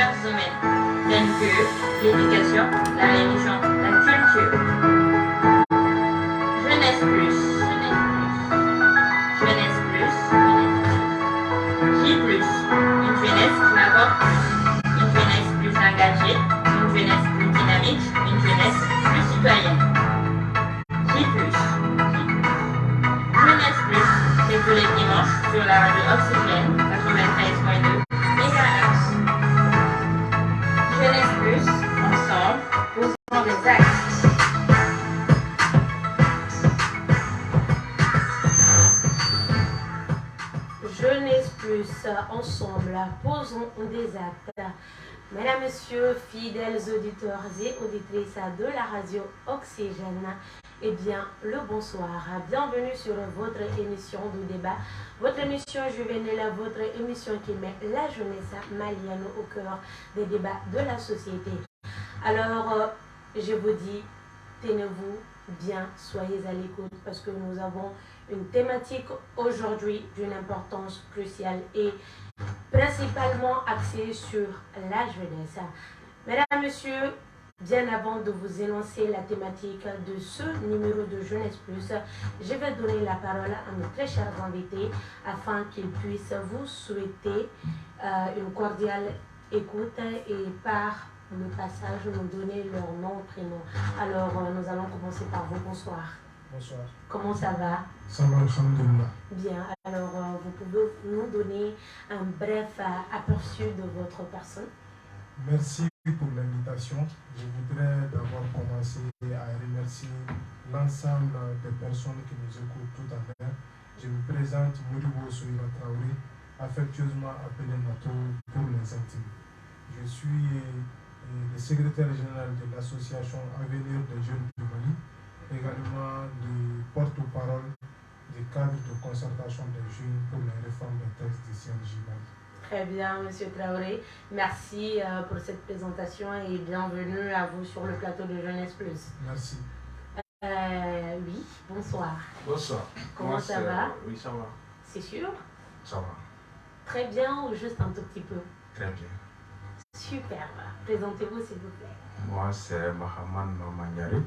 divers domaines, tels que l'éducation, la religion, la culture. Jeunesse plus, jeunesse plus, J plus, une jeunesse qui m'apporte plus, une jeunesse plus engagée, une jeunesse plus dynamique, une jeunesse plus citoyenne. J plus, jeunesse plus, c'est tous les dimanches sur la radio Oxygène 93.2 MHz. Jeunesse plus, ensemble, posons des actes. Jeunesse plus, ensemble, posons des actes. Mesdames, Messieurs, fidèles auditeurs et auditrices de la radio Oxygène, eh bien, le bonsoir. Bienvenue sur votre émission de débat, votre émission juvénile, votre émission qui met la jeunesse malienne au cœur des débats de la société. Alors, je vous dis, tenez-vous bien, soyez à l'écoute parce que nous avons une thématique aujourd'hui d'une importance cruciale et principalement axée sur la jeunesse. Mesdames, Messieurs, bien avant de vous énoncer la thématique de ce numéro de Jeunesse Plus, je vais donner la parole à nos très chers invités afin qu'ils puissent vous souhaiter une cordiale écoute et par le passage nous donner leur nom, prénom. Alors, nous allons commencer par vous. Bonsoir. Bonsoir. Comment ça va? Ça va, alhamdoulilah. Bien, alors vous pouvez nous donner un bref aperçu de votre personne? Merci pour l'invitation. Je voudrais d'abord commencer à remercier l'ensemble des personnes qui nous écoutent tout à l'heure. Je me présente Modibo Souira Traoré, affectueusement appelé Nato pour les intimes. Je suis le secrétaire général de l'association Avenir des jeunes du Mali, également le porte-parole du cadre de concertation des jeunes pour les réformes des textes du CNJ Mali. Très bien, Monsieur Traoré. Merci pour cette présentation et bienvenue à vous sur le plateau de Jeunesse Plus. Merci. Oui, bonsoir. Bonsoir. Comment ça va? Oui, ça va. C'est sûr? Ça va. Très bien ou juste un tout petit peu? Très bien. Super. Présentez-vous s'il vous plaît. Moi, c'est Mahaman Mamanyari.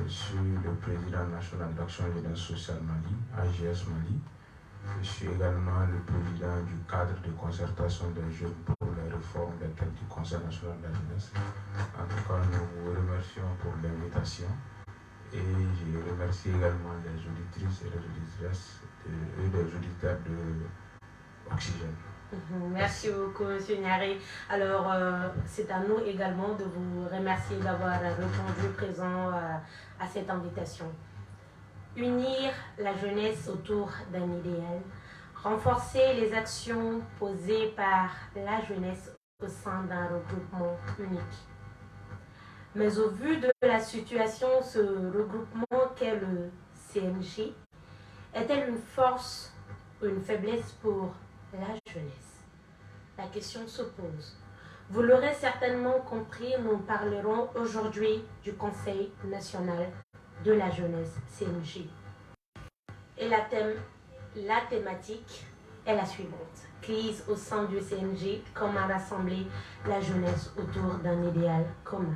Je suis le président national d'Action Jeunesse Sociale Mali, AGS Mali. Je suis également le président du cadre de concertation des jeunes pour les réformes des textes du Conseil national de la jeunesse. En tout cas, nous vous remercions pour l'invitation et je remercie également les auditrices et les auditrices et les auditeurs de Oxygène. Merci beaucoup, M. Nyari. Alors, c'est à nous également de vous remercier d'avoir répondu présent à cette invitation. Unir la jeunesse autour d'un idéal, renforcer les actions posées par la jeunesse au sein d'un regroupement unique. Mais au vu de la situation, ce regroupement qu'est le CNJ est-elle une force ou une faiblesse pour la jeunesse? La question se pose. Vous l'aurez certainement compris, nous parlerons aujourd'hui du Conseil national de la jeunesse CNJ. Et la thématique est la suivante. Crise au sein du CNJ, comment rassembler la jeunesse autour d'un idéal commun.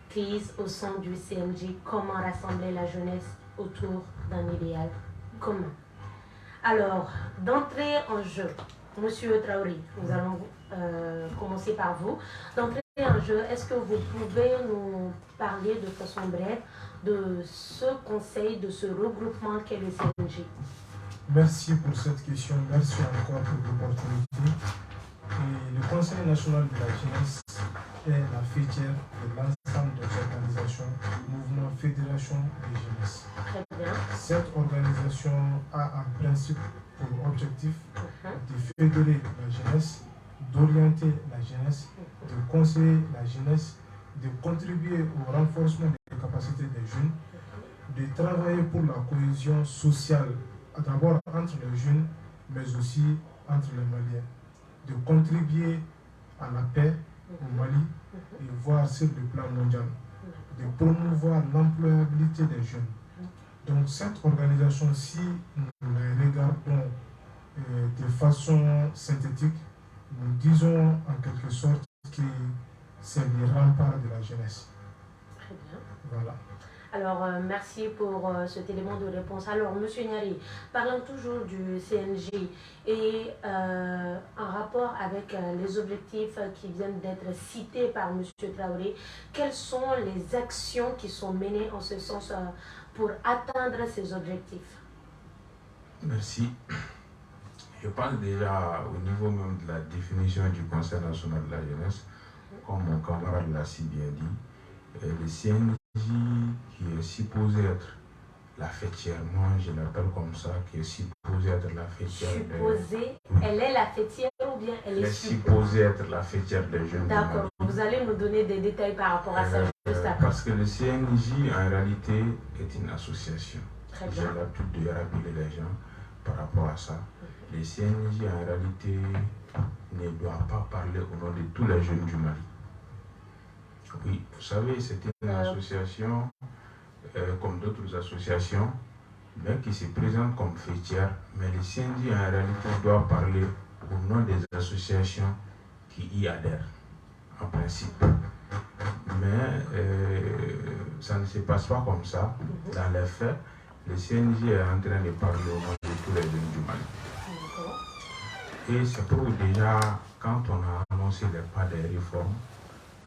Crise au sein du CNJ, comment rassembler la jeunesse autour d'un idéal commun. Alors, d'entrée en jeu, Monsieur Traoré, nous allons commencer par vous. D'entrée en jeu, est-ce que vous pouvez nous parler de façon brève de ce conseil, de ce regroupement qu'est le CNJ? Merci pour cette question, merci encore pour l'opportunité. Et le Conseil national de la jeunesse est la fêtière de l'ensemble des organisations du mouvement Fédération des jeunesses. Très bien. Cette organisation a un principe pour objectif de fédérer la jeunesse, d'orienter la jeunesse, de conseiller la jeunesse, de contribuer au renforcement des capacités des jeunes, de travailler pour la cohésion sociale, d'abord entre les jeunes, mais aussi entre les Maliens, de contribuer à la paix au Mali et voire sur le plan mondial, de promouvoir l'employabilité des jeunes. Donc cette organisation, si nous la regardons de façon synthétique, nous disons en quelque sorte que c'est le rempart de la jeunesse. Très bien. Voilà. Alors, merci pour cet élément de réponse. Alors, Monsieur Nyari, parlons toujours du CNJ et en rapport avec les objectifs qui viennent d'être cités par Monsieur Traoré, quelles sont les actions qui sont menées en ce sens pour atteindre ces objectifs? Merci. Je pense déjà au niveau même de la définition du Conseil national de la jeunesse, comme mon camarade l'a si bien dit, le CNJ qui est supposé être la fêtière, moi je l'appelle comme ça, qui est supposée être la fêtière. Supposée, elle est la fêtière ou bien elle est supposée être la fêtière des jeunes. D'accord, vous allez nous donner des détails par rapport à ça juste après. Parce que le CNJ en réalité est une association. J'ai l'habitude de rappeler les gens par rapport à ça. Le CNJ en réalité ne doit pas parler au nom de tous les jeunes du Mali. Oui, vous savez, c'est une association comme d'autres associations, mais qui se présente comme fêtière. Mais le CNJ en réalité doit parler au nom des associations qui y adhèrent, en principe. Mais ça ne se passe pas comme ça. Dans les faits, le CNJ est en train de parler au nom de tous les jeunes du Mali. Et c'est pour déjà, quand on a annoncé les pas des réformes,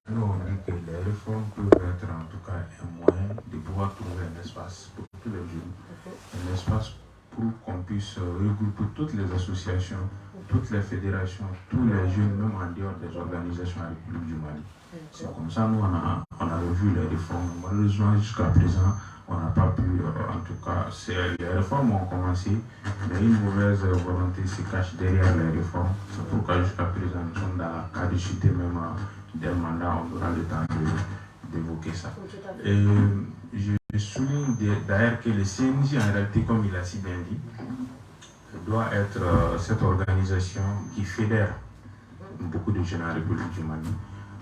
nous on dit que les réformes peuvent être en tout cas un moyen de pouvoir trouver un espace pour tous les jeunes, un espace pour qu'on puisse regrouper toutes les associations, toutes les fédérations, tous les jeunes, même en dehors des organisations à la République du Mali. C'est comme ça, nous on a revu les réformes. Malheureusement, jusqu'à présent, on n'a pas pu, en tout cas, les réformes ont commencé, mais une mauvaise volonté se cache derrière les réformes. C'est pourquoi jusqu'à présent, nous sommes dans la caducité même des mandats, on aura le temps d'évoquer ça. Et je souligne d'ailleurs que le CNJ, en réalité, comme il a si bien dit, doit être cette organisation qui fédère beaucoup de jeunes en République du Mali,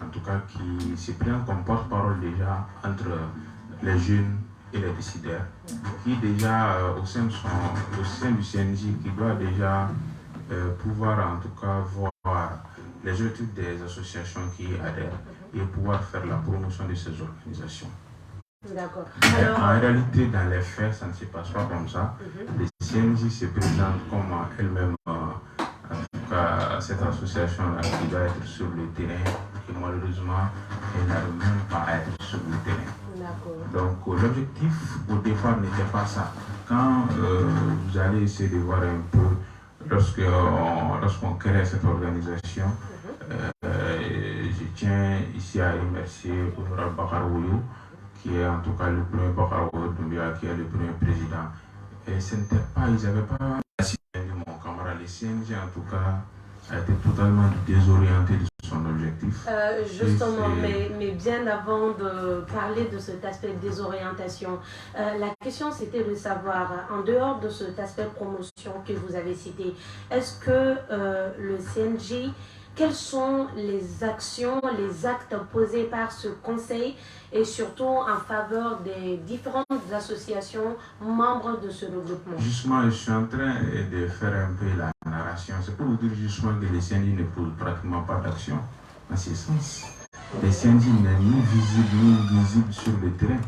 en tout cas qui se présente comme porte-parole déjà entre les jeunes et les décideurs, qui déjà au sein du CNJ, qui doit déjà pouvoir en tout cas voir les objectifs des associations qui adhèrent et pouvoir faire la promotion de ces organisations. D'accord. En réalité, dans les faits, ça ne se passe pas comme ça. Le CNJ se présente comme elle-même, en tout cas, cette association-là qui doit être sur le terrain et malheureusement, elle n'arrive même pas à être sur le terrain. Donc l'objectif au départ n'était pas ça. Quand vous allez essayer de voir un peu, lorsqu'on crée cette organisation, je tiens ici à remercier Honorable Bakar Ouyo, qui est en tout cas le premier Bakar Ouyo Doumbia, qui est le premier président. Et ce n'était pas, ils n'avaient pas la de mon camarade. Le CNJ en tout cas a été totalement désorienté de son objectif. Justement, mais bien avant de parler de cet aspect de désorientation, la question c'était de savoir, en dehors de cet aspect de promotion que vous avez cité, est-ce que le CNJ, quelles sont les actions, les actes posés par ce conseil et surtout en faveur des différentes associations membres de ce regroupement? Justement, je suis en train de faire un peu la narration. C'est pour vous dire justement que le CNJ ne pose pratiquement pas d'action en ce sens. Le CNJ n'est ni visible ni invisible sur le terrain.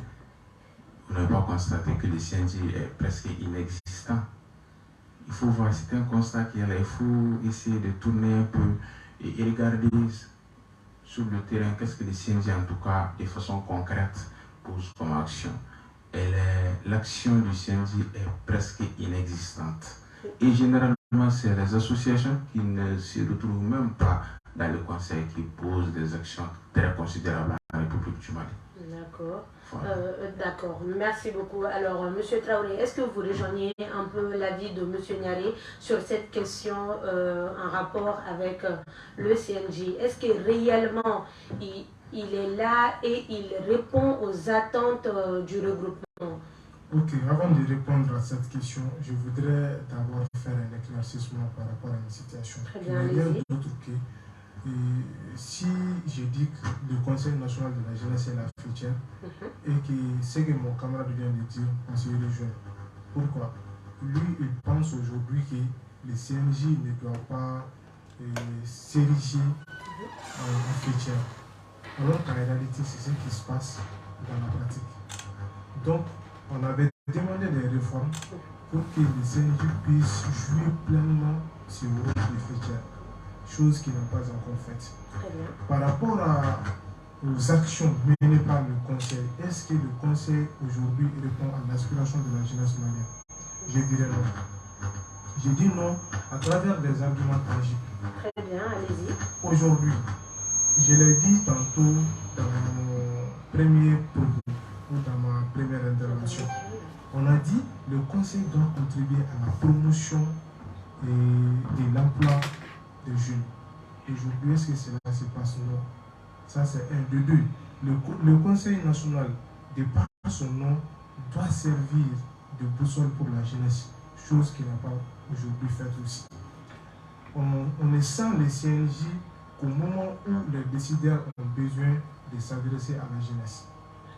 Vous n'avez pas constaté que le CNJ est presque inexistant. Il faut voir, c'est un constat qu'il y a là. Il faut essayer de tourner un peu et regarder sur le terrain qu'est-ce que le CNJ en tout cas de façon concrète pose comme action. L'action du CNJ est presque inexistante. Et généralement, c'est les associations qui ne se retrouvent même pas dans le conseil qui posent des actions très considérables en République du Mali. D'accord. Voilà. D'accord, merci beaucoup. Alors, Monsieur Traoré, est-ce que vous rejoignez un peu l'avis de Monsieur Nyari sur cette question en rapport avec le CNJ? Est-ce que réellement il est là et il répond aux attentes du regroupement? Ok, avant de répondre à cette question, je voudrais d'abord faire un éclaircissement par rapport à une situation. Très bien, allez-y. Si je dis que le Conseil national de la jeunesse est la fêtière et que ce que mon camarade vient de dire, on se rejoint. Pourquoi? Lui, il pense aujourd'hui que le CNJ ne doit pas s'ériger en fêtière. Alors qu'en réalité, c'est ce qui se passe dans la pratique. Donc, on avait demandé des réformes pour que les CNJ puissent jouer pleinement ce rôle de fêtière, chose qui n'est pas encore faite. Par rapport aux actions menées par le Conseil, est-ce que le Conseil aujourd'hui répond à l'aspiration de la jeunesse malienne? Je dirais non. Je dis non à travers des arguments tangibles. Très bien, allez-y. Aujourd'hui, je l'ai dit tantôt dans mon premier propos ou dans ma première intervention, on a dit que le Conseil doit contribuer à la promotion de l'emploi des jeunes. Aujourd'hui, est-ce que cela se passe? Non. Ça, c'est un de deux. Le Conseil national, de par son nom, doit servir de boussole pour la jeunesse, chose qui n'a pas aujourd'hui faite aussi. On ne sent les CNJ qu'au moment où les décideurs ont besoin de s'adresser à la jeunesse.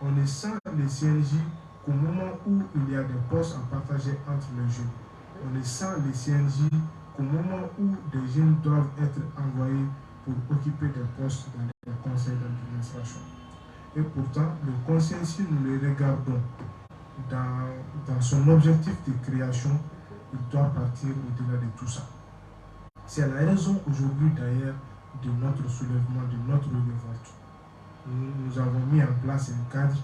On ne sent les CNJ qu'au moment où il y a des postes à partager entre les jeunes. On ne sent les CNJ qu'au moment où des jeunes doivent être envoyés pour occuper des postes dans les conseils d'administration. Et pourtant, le conseil, si nous le regardons dans son objectif de création, il doit partir au-delà de tout ça. C'est la raison aujourd'hui d'ailleurs de notre soulèvement, de notre révolte. Nous avons mis en place un cadre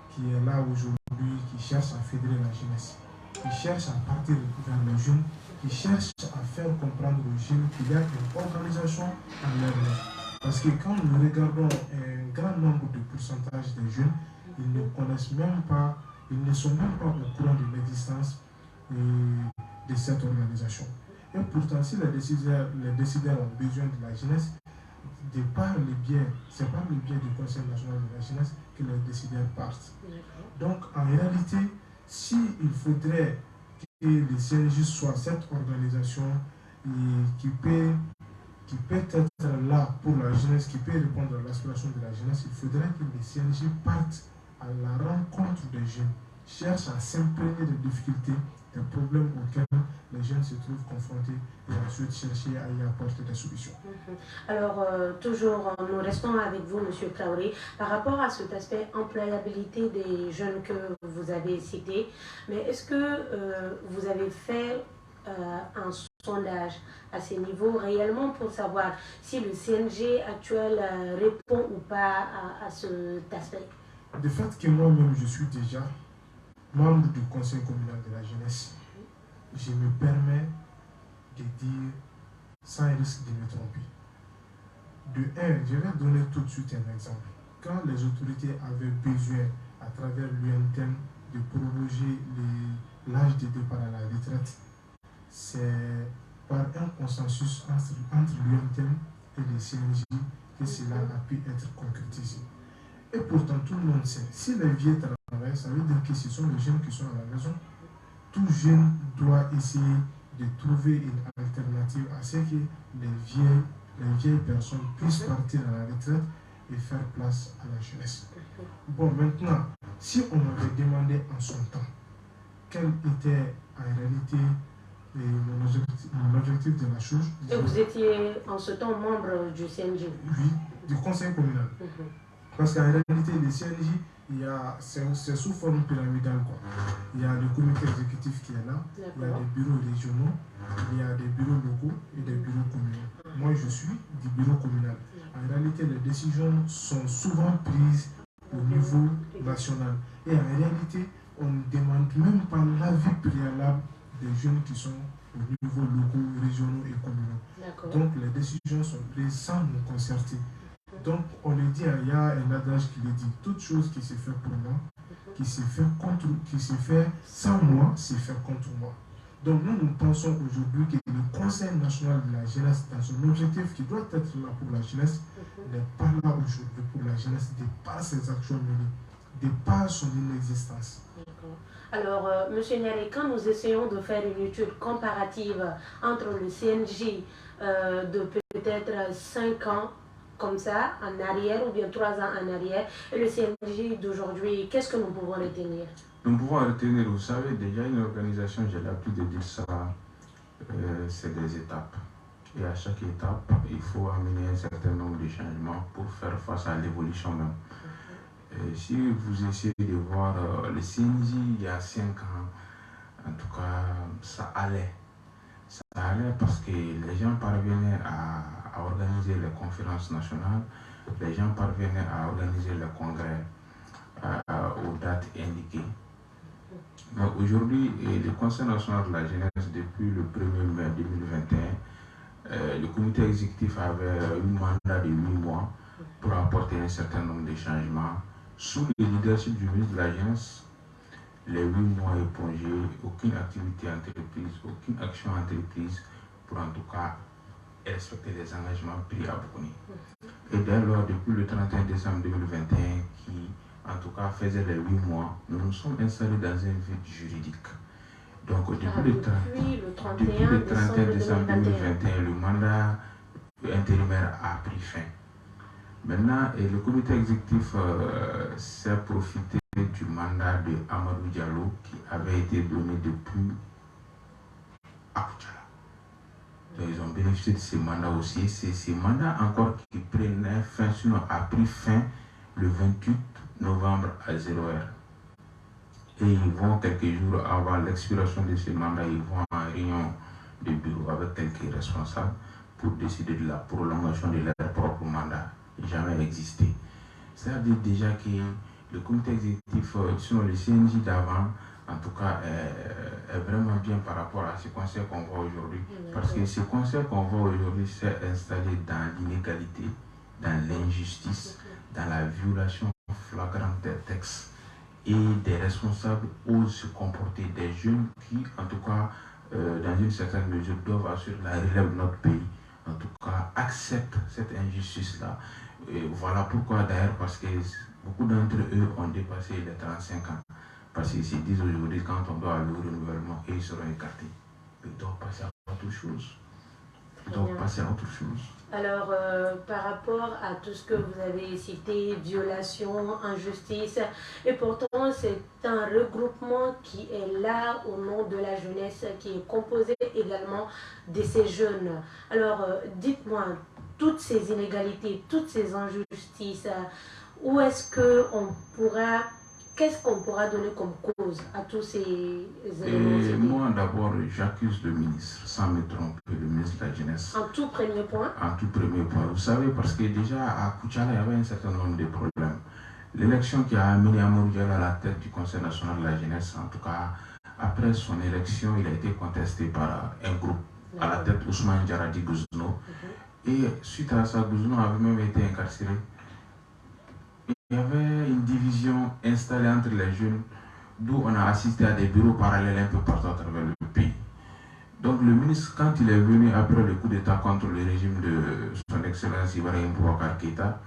qui est là aujourd'hui, qui cherche à fédérer la jeunesse, qui cherche à partir vers les jeunes, qui cherche à faire comprendre aux jeunes qu'il y a une organisation en leur main. Parce que quand nous regardons un grand nombre de pourcentages des jeunes, ils ne connaissent même pas, ils ne sont même pas au courant de l'existence de cette organisation. Et pourtant, si les décideurs ont besoin de la jeunesse, de par le biais, c'est par le biais du Conseil national de la jeunesse que les décideurs partent. Donc, en réalité, s'il faudrait que le CNJ soit cette organisation qui peut être là pour la jeunesse, qui peut répondre à l'aspiration de la jeunesse, il faudrait que les CNJ partent à la rencontre des jeunes, cherchent à s'imprégner des difficultés, des problèmes auxquels les jeunes se trouvent confrontés et ensuite chercher à y apporter des solutions. Alors, toujours, nous restons avec vous, M. Traoré, par rapport à cet aspect employabilité des jeunes que vous avez cité. Mais est-ce que vous avez fait un sondage à ces niveaux réellement pour savoir si le CNJ actuel répond ou pas à cet aspect? De fait que moi-même, je suis déjà membre du Conseil communal de la jeunesse, je me permets de dire, sans risque de me tromper. De un, je vais donner tout de suite un exemple. Quand les autorités avaient besoin, à travers l'UNTEM, de prolonger l'âge de départ à la retraite, c'est par un consensus entre l'UNTEM et les CNJ que cela a pu être concrétisé. Et pourtant, tout le monde sait, si les vieux travaillent, ça veut dire que ce sont les jeunes qui sont à la maison. Tout jeune doit essayer de trouver une alternative à ce que les vieilles personnes puissent partir à la retraite et faire place à la jeunesse. Bon, maintenant, si on m'avait demandé en son temps quel était en réalité mon objectif de la chose... Et vous étiez en ce temps membre du CNJ? Oui, du conseil communal. Parce qu'en réalité, les CNJ, c'est sous forme pyramidale, quoi. Il y a le comité exécutif qui est là, il y a des bureaux régionaux, il y a des bureaux locaux et des bureaux communaux. Moi, je suis du bureau communal. En réalité, les décisions sont souvent prises au niveau national. Et en réalité, on ne demande même pas l'avis préalable des jeunes qui sont au niveau locaux, régionaux et communaux. Donc, les décisions sont prises sans nous concerter. Donc, on le dit, il y a un adage qui le dit, toute chose qui se fait pour moi, qui se fait sans moi, se fait contre moi. Donc, nous pensons aujourd'hui que le Conseil national de la jeunesse, dans son objectif qui doit être là pour la jeunesse, n'est pas là aujourd'hui pour la jeunesse, de par ses actions menées, de par son inexistence. Alors, M. Niaré, quand nous essayons de faire une étude comparative entre le CNJ de peut-être 5 ans, comme ça, en arrière, ou bien 3 ans en arrière, et le CNJ d'aujourd'hui, qu'est-ce que nous pouvons retenir? Nous pouvons retenir, vous savez, déjà une organisation, j'ai l'habitude de dire ça, c'est des étapes. Et à chaque étape, il faut amener un certain nombre de changements pour faire face à l'évolution même. Et si vous essayez de voir le CNJ il y a 5 ans, en tout cas, ça allait. Ça allait parce que les gens parvenaient à organiser les conférences nationales, les gens parvenaient à organiser les congrès aux dates indiquées. Mais aujourd'hui, le Conseil national de la jeunesse, depuis le 1er mai 2021, le comité exécutif avait un mandat de 8 mois pour apporter un certain nombre de changements. Sous le leadership du ministre de la Jeunesse, les 8 mois épongés, aucune activité entreprise, aucune action entreprise pour en tout cas respecter les engagements pris à Boukouni. Et dès lors, depuis le 31 décembre 2021, qui en tout cas faisait les 8 mois, nous nous sommes installés dans un vide juridique. Donc depuis le 31 décembre 2021, le mandat intérimaire a pris fin. Maintenant, le comité exécutif s'est profité du mandat de Amadou Diallo qui avait été donné depuis Akouchala. Donc ils ont bénéficié de ces mandats aussi. C'est ces mandats encore qui prenaient fin, sinon a pris fin le 28 novembre à 0h. Et ils vont quelques jours avant l'expiration de ces mandats, ils vont en réunion de bureau avec quelques responsables pour décider de la prolongation de leur propre mandat. Jamais existé. C'est-à-dire déjà que le comité exécutif, sinon le CNJ d'avant, en tout cas, est vraiment bien par rapport à ce conseil qu'on voit aujourd'hui. Parce que ce conseil qu'on voit aujourd'hui s'est installé dans l'inégalité, dans l'injustice, dans la violation flagrante des textes. Et des responsables osent se comporter, des jeunes qui, en tout cas, dans une certaine mesure, doivent assurer la relève de notre pays. En tout cas, acceptent cette injustice-là. Et voilà pourquoi d'ailleurs, parce que beaucoup d'entre eux ont dépassé les 35 ans. Parce qu'ils se disent aujourd'hui, quand on doit aller au renouvellement, et ils seront écartés. Ils doivent passer à autre chose. Alors, par rapport à tout ce que vous avez cité, violation, injustice, et pourtant c'est un regroupement qui est là au nom de la jeunesse, qui est composé également de ces jeunes. Alors, dites-moi, toutes ces inégalités, toutes ces injustices, où est-ce qu'on pourra... Qu'est-ce qu'on pourra donner comme cause à tous ces éléments? Moi, d'abord, j'accuse le ministre, sans me tromper, le ministre de la Jeunesse. En tout premier point? En tout premier point. Vous savez, parce que déjà, à Koutchala, il y avait un certain nombre de problèmes. L'élection qui a amené Amadou Diallo à la tête du Conseil national de la Jeunesse, en tout cas, après son élection, il a été contesté par un groupe à la tête Ousmane Djaradi Gouzno. Et suite à ça, Gouzno avait même été incarcéré. Il y avait une division installée entre les jeunes, d'où on a assisté à des bureaux parallèles un peu partout à travers le pays. Donc le ministre, quand il est venu après le coup d'État contre le régime de son Excellence Ibrahim Boubacar Keïta,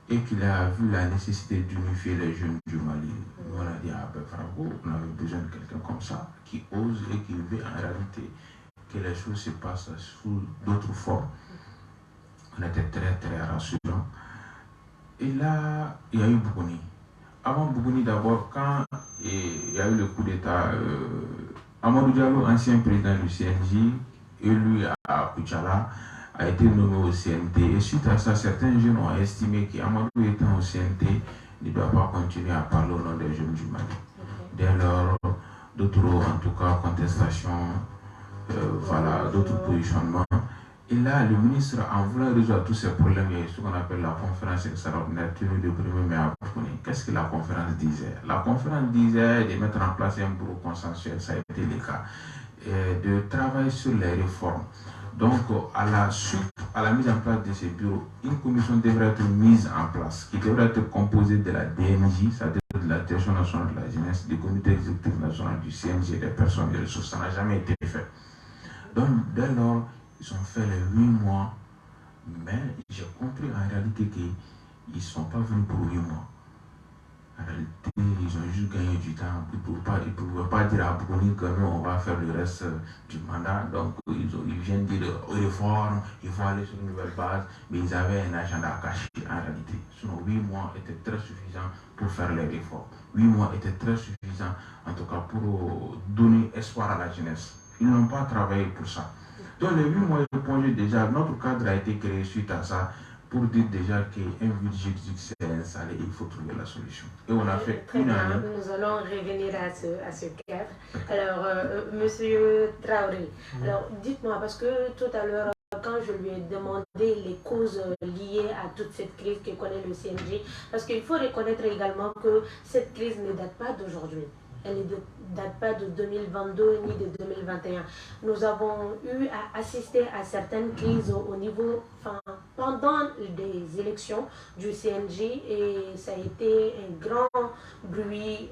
et qu'il a vu la nécessité d'unifier les jeunes du Mali, on a dit, ah ben bravo, on avait besoin de quelqu'un comme ça, qui ose et qui veut en réalité que les choses se passent sous d'autres formes. On était très très rassurants. Et là, il y a eu Boukouni. Avant Boukouni, d'abord, quand il y a eu le coup d'État, Amadou Diallo, ancien président du CNJ, élu à Koutchala, a été nommé au CNT. Et suite à ça, certains jeunes ont estimé qu'Amadou étant au CNT ne doit pas continuer à parler au nom des jeunes du Mali. Dès lors, d'autres, en tout cas, contestations, d'autres positionnements. Et là, le ministre, en voulant résoudre tous ces problèmes, il y a ce qu'on appelle la conférence extraordinaire tenue le 1er mai à Boukouni. Qu'est-ce que la conférence disait? La conférence disait de mettre en place un bureau consensuel, ça a été le cas, et de travailler sur les réformes. Donc, à la suite, à la mise en place de ces bureaux, une commission devrait être mise en place, qui devrait être composée de la DNJ, c'est-à-dire de la Direction nationale de la jeunesse, du comité exécutif national du CNG, des personnes et des ressources. Ça n'a jamais été fait. Donc, dès lors, ils ont fait les 8 mois, mais j'ai compris en réalité qu'ils ne sont pas venus pour 8 mois. En réalité, ils ont juste gagné du temps. Ils ne pouvaient pas dire à Boukouni que nous, on va faire le reste du mandat. Donc, ils viennent dire réforme, il faut aller sur une nouvelle base, mais ils avaient un agenda caché en réalité. Sinon, 8 mois étaient très suffisants pour faire les réformes. 8 mois étaient très suffisants, en tout cas, pour donner espoir à la jeunesse. Ils n'ont pas travaillé pour ça. Donc les 8 mois de congé, déjà, notre cadre a été créé suite à ça pour dire déjà qu'un vide juridique s'est installé, il faut trouver la solution. Et on a fait Très une bien, année. nous allons revenir à ce cadre. Alors, Monsieur Traoré, alors dites-moi, parce que tout à l'heure, quand je lui ai demandé les causes liées à toute cette crise que connaît le CNJ, parce qu'il faut reconnaître également que cette crise ne date pas d'aujourd'hui. Elle ne date pas de 2022 ni de 2021. Nous avons eu à assister à certaines crises au niveau, pendant des élections du CNJ, et ça a été un grand bruit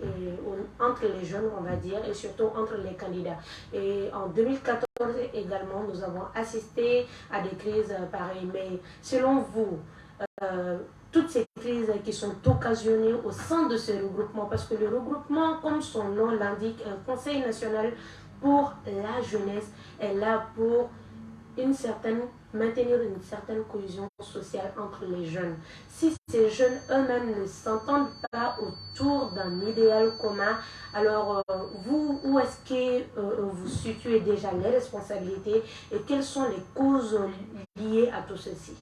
entre les jeunes, on va dire, et surtout entre les candidats. Et en 2014 également, nous avons assisté à des crises pareilles. Mais selon vous, toutes ces crises qui sont occasionnées au sein de ce regroupement, parce que le regroupement, comme son nom l'indique, un conseil national pour la jeunesse est là pour maintenir une certaine cohésion sociale entre les jeunes. Si ces jeunes eux-mêmes ne s'entendent pas autour d'un idéal commun, alors vous, où est-ce que vous situez déjà les responsabilités et quelles sont les causes liées à tout ceci?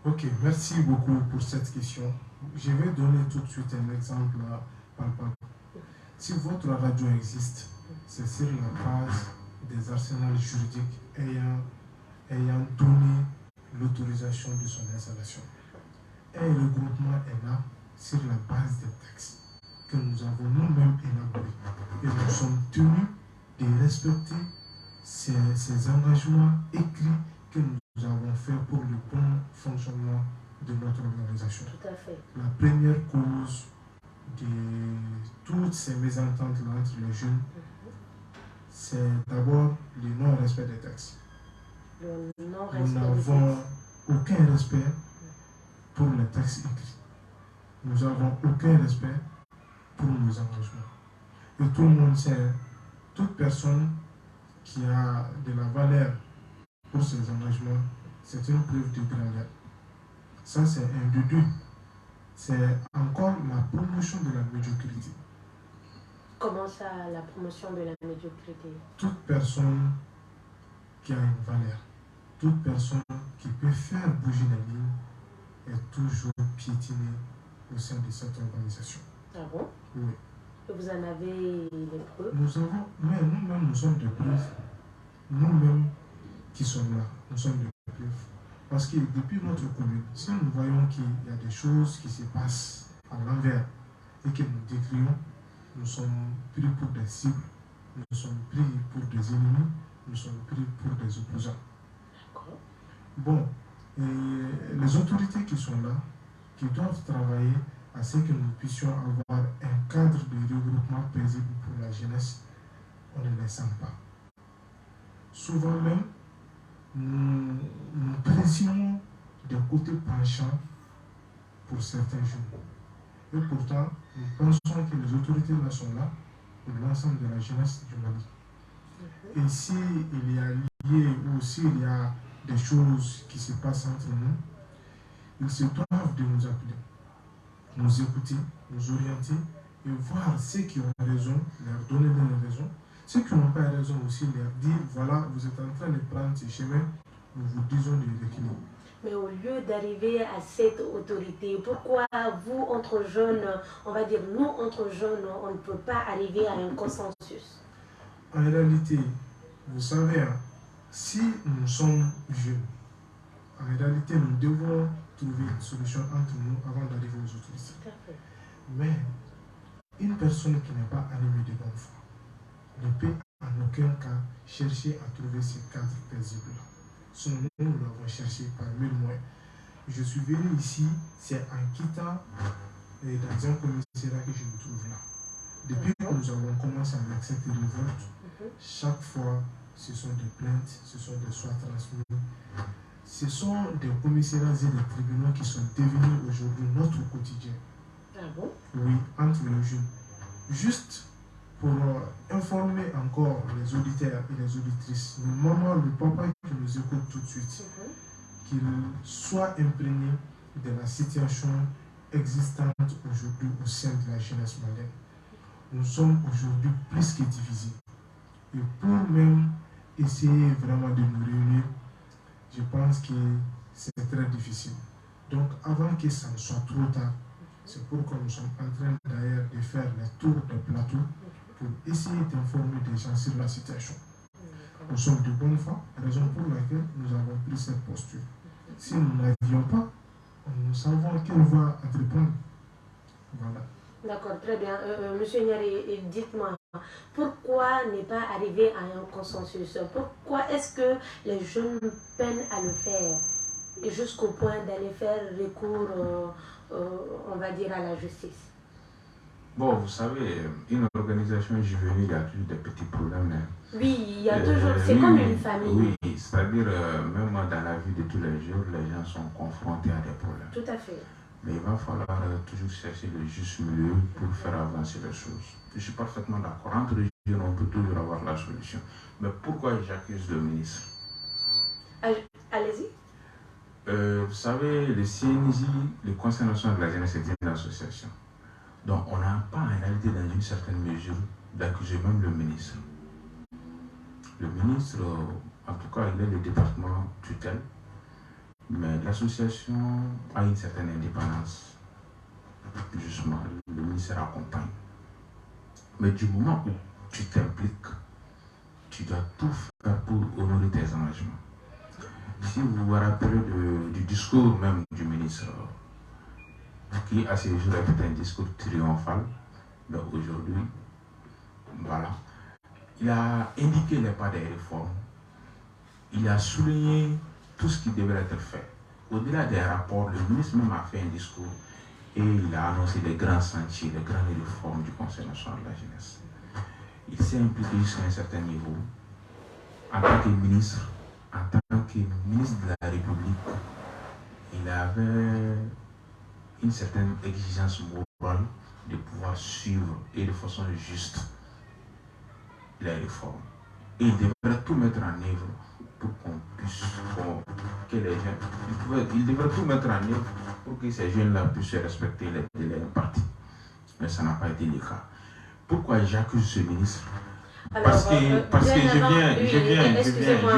Ok, merci beaucoup pour cette question. Je vais donner tout de suite un exemple palpable. Si votre radio existe, c'est sur la base des arsenals juridiques ayant donné l'autorisation de son installation. Un regroupement est là sur la base des textes que nous avons nous-mêmes élaborés. Et nous sommes tenus de respecter ces engagements écrits que nous avons fait pour le bon fonctionnement de notre organisation. Tout à fait. La première cause de toutes ces mésententes-là entre les jeunes, c'est d'abord le non-respect des textes. Nous n'avons aucun respect pour les textes écrits. Nous n'avons aucun respect pour nos engagements. Et tout le monde sait, toute personne qui a de la valeur pour ses engagements, c'est une preuve de grandeur. Ça, c'est un de deux. C'est encore la promotion de la médiocrité. Comment ça, la promotion de la médiocrité? Toute personne qui a une valeur, toute personne qui peut faire bouger la ligne est toujours piétinée au sein de cette organisation. Ah bon? Oui. Et vous en avez les preuves? Mais nous-mêmes, nous sommes des preuves. Nous-mêmes qui sommes là, nous sommes des preuves. Parce que depuis notre commune, si nous voyons qu'il y a des choses qui se passent à l'envers et que nous décrions, nous sommes pris pour des cibles, nous sommes pris pour des ennemis, nous sommes pris pour des opposants. Bon, et les autorités qui sont là, qui doivent travailler à ce que nous puissions avoir un cadre de regroupement paisible pour la jeunesse, on ne les sent pas. Souvent même, nous présimons des côtés penchants pour certains jeunes. Et pourtant, nous pensons que les autorités là sont là pour l'ensemble de la jeunesse du Mali. Et s'il y a lié ou s'il y a des choses qui se passent entre nous, ils se doivent de nous appeler, nous écouter, nous orienter et voir ceux qui ont raison, leur donner des raisons. Ceux qui n'ont pas raison aussi, leur dire, voilà, vous êtes en train de prendre ce chemin, nous vous disons de reculer. Mais au lieu d'arriver à cette autorité, pourquoi vous, entre jeunes, on va dire nous, entre jeunes, on ne peut pas arriver à un consensus? En réalité, vous savez, si nous sommes jeunes, en réalité, nous devons trouver une solution entre nous avant d'arriver aux autorités. Mais une personne qui n'est pas animée de bonne foi ne peut en aucun cas chercher à trouver ce cadre paisible-là. Sinon, nous l'avons cherché par mille moyens. Je suis venu ici, c'est en quittant dans un commissariat que je me trouve là. Depuis que nous avons commencé avec cette révolte, chaque fois, ce sont des plaintes, ce sont des soins transmis. Ce sont des commissariats et des tribunaux qui sont devenus aujourd'hui notre quotidien. Ah bon? Oui, entre les jeunes. Juste pour informer encore les auditeurs et les auditrices, le maman, le papa qui nous écoute tout de suite, qu'il soit imprégné de la situation existante aujourd'hui au sein de la jeunesse malienne. Nous sommes aujourd'hui plus que divisés. Et pour même essayer vraiment de nous réunir, je pense que c'est très difficile. Donc avant que ça ne soit trop tard, c'est pourquoi nous sommes en train d'ailleurs de faire les tours des plateaux pour essayer d'informer des gens sur la situation. Nous sommes de bonne foi, raison pour laquelle nous avons pris cette posture. Si nous n'avions pas, nous savons quelle voie entreprendre. Voilà. D'accord, très bien. Monsieur Nyari, dites-moi, pourquoi ne pas arriver à un consensus? Pourquoi est-ce que les jeunes peinent à le faire jusqu'au point d'aller faire recours, on va dire, à la justice? Bon, vous savez, une organisation juvénile, il y a toujours des petits problèmes. Hein. Oui, il y a toujours, c'est comme une famille. Oui, c'est-à-dire, même dans la vie de tous les jours, les gens sont confrontés à des problèmes. Tout à fait. Mais il va falloir toujours chercher le juste milieu pour faire avancer les choses. Je suis parfaitement d'accord. Entre les jeunes, on peut toujours avoir la solution. Mais pourquoi j'accuse le ministre? Allez-y. Vous savez, le CNJ, le Conseil national de la jeunesse, est une association. Donc, on n'a pas en réalité, dans une certaine mesure, d'accuser même le ministre. Le ministre, en tout cas, il est le département tutelle, mais l'association a une certaine indépendance. Justement, le ministère accompagne. Mais du moment où tu t'impliques, tu dois tout faire pour honorer tes engagements. Si vous vous rappelez du discours même du ministre, qui à ces jours était un discours triomphal, mais aujourd'hui, voilà, il a indiqué les pas des réformes, il a souligné tout ce qui devrait être fait. Au-delà des rapports, le ministre même a fait un discours et il a annoncé les grands sentiers, les grandes réformes du Conseil national de la jeunesse. Il s'est impliqué jusqu'à un certain niveau en tant que ministre, de la République. Il avait une certaine exigence morale de pouvoir suivre et de façon juste les réformes. Et il devrait tout mettre en œuvre pour qu'on puisse, que les jeunes, il devrait tout mettre en œuvre pour que ces jeunes-là puissent respecter les délais impartis. Mais ça n'a pas été le cas. Pourquoi j'accuse ce ministre? Alors, parce que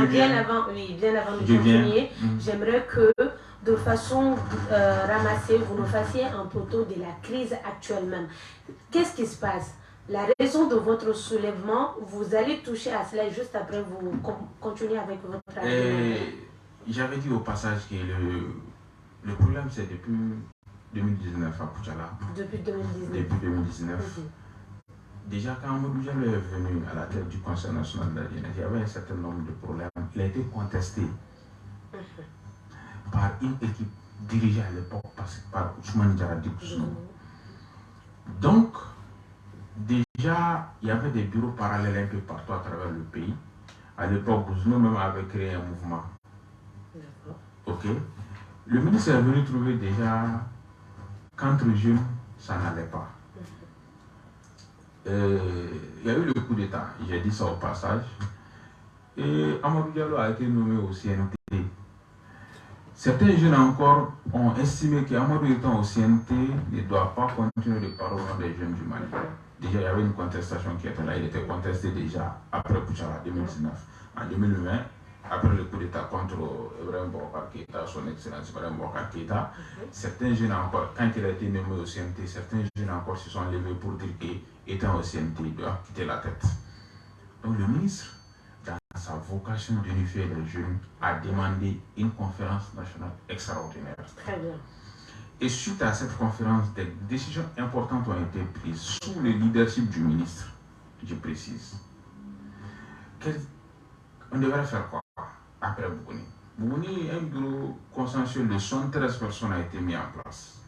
bien avant de continuer, j'aimerais que de façon ramassée, vous nous fassiez un photo de la crise actuelle même. Qu'est-ce qui se passe? La raison de votre soulèvement, vous allez toucher à cela juste après, vous continuez avec votre argument. J'avais dit au passage que le problème c'est depuis 2019 à Poutchala. Depuis 2019. Depuis 2019. Déjà, quand Amadou Diallo est venu à la tête du Conseil national de la jeunesse, il y avait un certain nombre de problèmes. Il a été contesté par une équipe dirigée à l'époque par Ousmane Diarra Kousnou. Donc, déjà, il y avait des bureaux parallèles un peu partout à travers le pays. À l'époque, Kousnou même avait créé un mouvement. Ok. Le ministre est venu trouver déjà qu'entre jeunes, ça n'allait pas. Il y a eu le coup d'État, j'ai dit ça au passage, et Amadou Diallo a été nommé au CNT. Certains jeunes encore ont estimé qu'Amadou étant au CNT ne doit pas continuer de parler au nom des jeunes du Mali. Déjà, il y avait une contestation qui était là, il était contesté déjà après Poutchala 2019. En 2020, après le coup d'État contre Ibrahim Boubacar Keïta, son excellence Ibrahim Boubacar Keïta, certains jeunes encore, quand il a été nommé au CNT, certains jeunes encore se sont levés pour dire qu'étant au CNT, il doit quitter la tête. Donc le ministre, dans sa vocation d'unifier les jeunes, a demandé une conférence nationale extraordinaire. Très bien. Et suite à cette conférence, des décisions importantes ont été prises sous le leadership du ministre, je précise. On devrait faire quoi après Bougouni? Bougouni, un bureau consensuel de 113 personnes a été mis en place,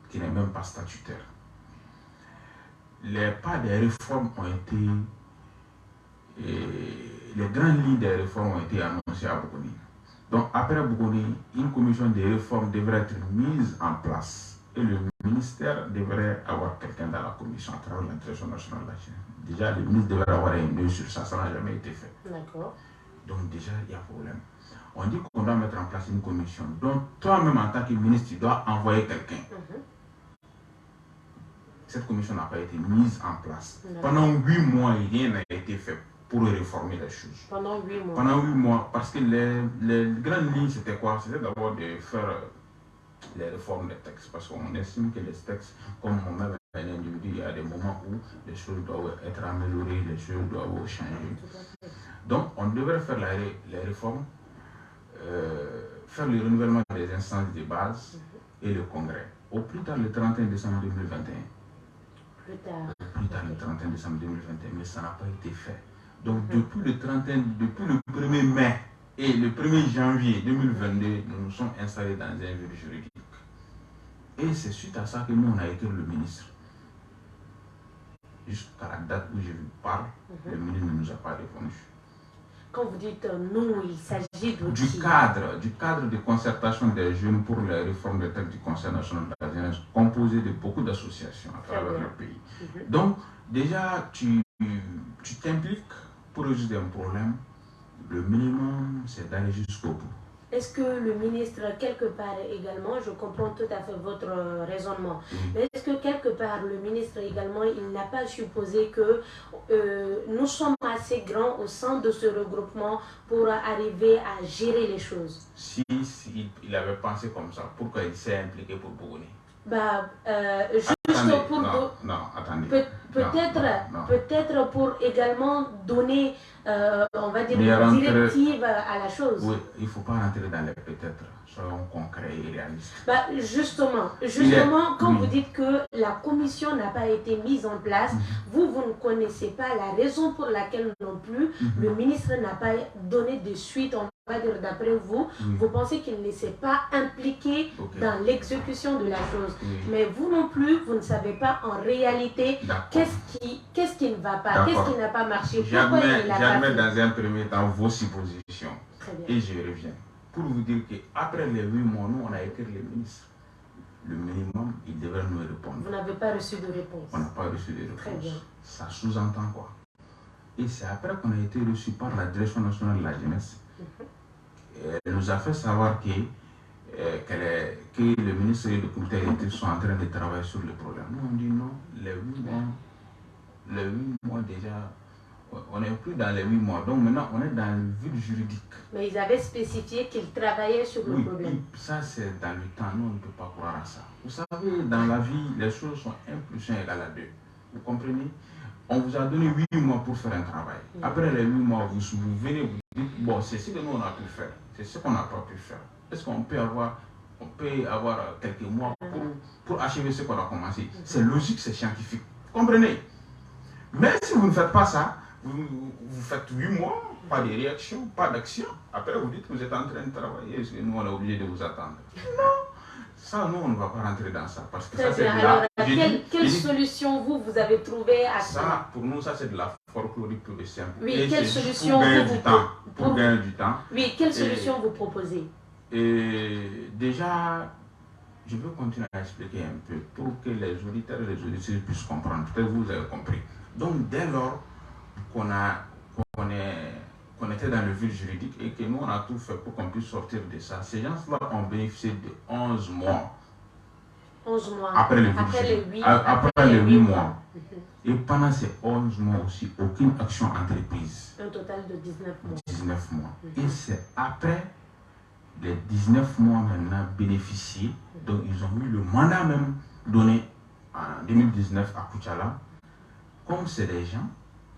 qui n'est même pas statutaire. Les pas des réformes ont été, les grandes lignes des réformes ont été annoncées à Bougouni. Donc après Bougouni, une commission de réforme devrait être mise en place et le ministère devrait avoir quelqu'un dans la commission à travers l'International nationale de la jeunesse. Déjà, le ministre devrait avoir un œil sur ça, ça n'a jamais été fait. D'accord. Donc déjà, il y a problème. On dit qu'on doit mettre en place une commission. Donc toi-même en tant que ministre, tu dois envoyer quelqu'un. Cette commission n'a pas été mise en place. Pendant 8 mois, rien n'a été fait pour réformer les choses. Pendant 8 mois. Pendant 8 mois, parce que les grandes lignes, c'était quoi? C'était d'abord de faire les réformes des textes, parce qu'on estime que les textes, comme moi-même, un individu, il y a des moments où les choses doivent être améliorées, les choses doivent changer. Donc, on devrait faire les réformes, faire le renouvellement des instances de base et le congrès. Au plus tard, le 31 décembre 2021. Plus tard, le 31 décembre 2021, mais ça n'a pas été fait. Donc, depuis le 1er mai et le 1er janvier 2022, nous nous sommes installés dans un vide juridique. Et c'est suite à ça que nous, on a écrit le ministre. Jusqu'à la date où je vous parle, le ministre ne nous a pas répondu. Quand vous dites nous, il s'agit de du cadre de concertation des jeunes pour la réforme des textes du Conseil national de la jeunesse, composé de beaucoup d'associations à travers le pays. Donc, déjà, tu t'impliques pour résoudre un problème. Le minimum, c'est d'aller jusqu'au bout. Est-ce que le ministre, quelque part également, je comprends tout à fait votre raisonnement, mais est-ce que quelque part le ministre également, il n'a pas supposé que nous sommes assez grands au sein de ce regroupement pour arriver à gérer les choses? Si il avait pensé comme ça, pourquoi il s'est impliqué pour Bougouni? Juste pour... attendez. Peut-être pour également donner, on va dire, une directive à la chose. Oui, il ne faut pas rentrer dans les peut-être, soyons concrets et réalistes. Justement, quand vous dites que la commission n'a pas été mise en place, vous ne connaissez pas la raison pour laquelle non plus le ministre n'a pas donné de suite, on va dire d'après vous, vous pensez qu'il ne s'est pas impliqué dans l'exécution de la chose. Mais vous non plus, vous ne savez pas en réalité qu'est-ce qui ne va pas, qu'est-ce qui n'a pas marché. J'admets dans un premier temps vos suppositions. Et je reviens. Pour vous dire qu'après les 8 mois, nous, on a écrit le ministre. Le minimum, il devrait nous répondre. Vous n'avez pas reçu de réponse. On n'a pas reçu de réponse. Très bien. Ça sous-entend quoi? Et c'est après qu'on a été reçu par la Direction nationale de la jeunesse. Elle nous a fait savoir que le ministre et le comité exécutif sont en train de travailler sur le problème. Nous, on dit non, les 8 mois déjà, on n'est plus dans les 8 mois. Donc maintenant, on est dans le vide juridique. Mais ils avaient spécifié qu'ils travaillaient sur le problème. Oui, ça c'est dans le temps. Nous, on ne peut pas croire à ça. Vous savez, dans la vie, les choses sont 1 + 1 = 2. Vous comprenez? On vous a donné 8 mois pour faire un travail. Après les 8 mois, vous venez, vous dites, bon, c'est ce que nous, on a pu faire. C'est ce qu'on n'a pas pu faire. Est-ce qu'on peut avoir quelques mois pour achever ce qu'on a commencé? C'est logique, c'est scientifique. Vous comprenez? Mais si vous ne faites pas ça, vous faites 8 mois, pas de réaction, pas d'action. Après, vous dites que vous êtes en train de travailler. Est-ce que nous, on est obligé de vous attendre? Non. Ça, nous, on ne va pas rentrer dans ça. Parce que ça, c'est de la... Quelle solution vous avez trouvé à ça? Pour nous, ça, c'est de la folklorique pure et simple. Oui, et quelle solution pour gagner du temps. Oui, quelle solution vous proposez? Et déjà, je veux continuer à expliquer un peu pour que les auditeurs et les auditrices puissent comprendre. Peut-être que vous avez compris. Donc, dès lors qu'on était dans le vide juridique et que nous, on a tout fait pour qu'on puisse sortir de ça, ces gens-là ont bénéficié de 11 mois. 11 mois. Après les 8 mois. Et pendant ces 11 mois aussi, aucune action entreprise. Un total de 19 mois. 19 mois. Et c'est après les 19 mois maintenant bénéficiés, donc ils ont eu le mandat même donné en 2019 à Koutchala. Comme c'est des gens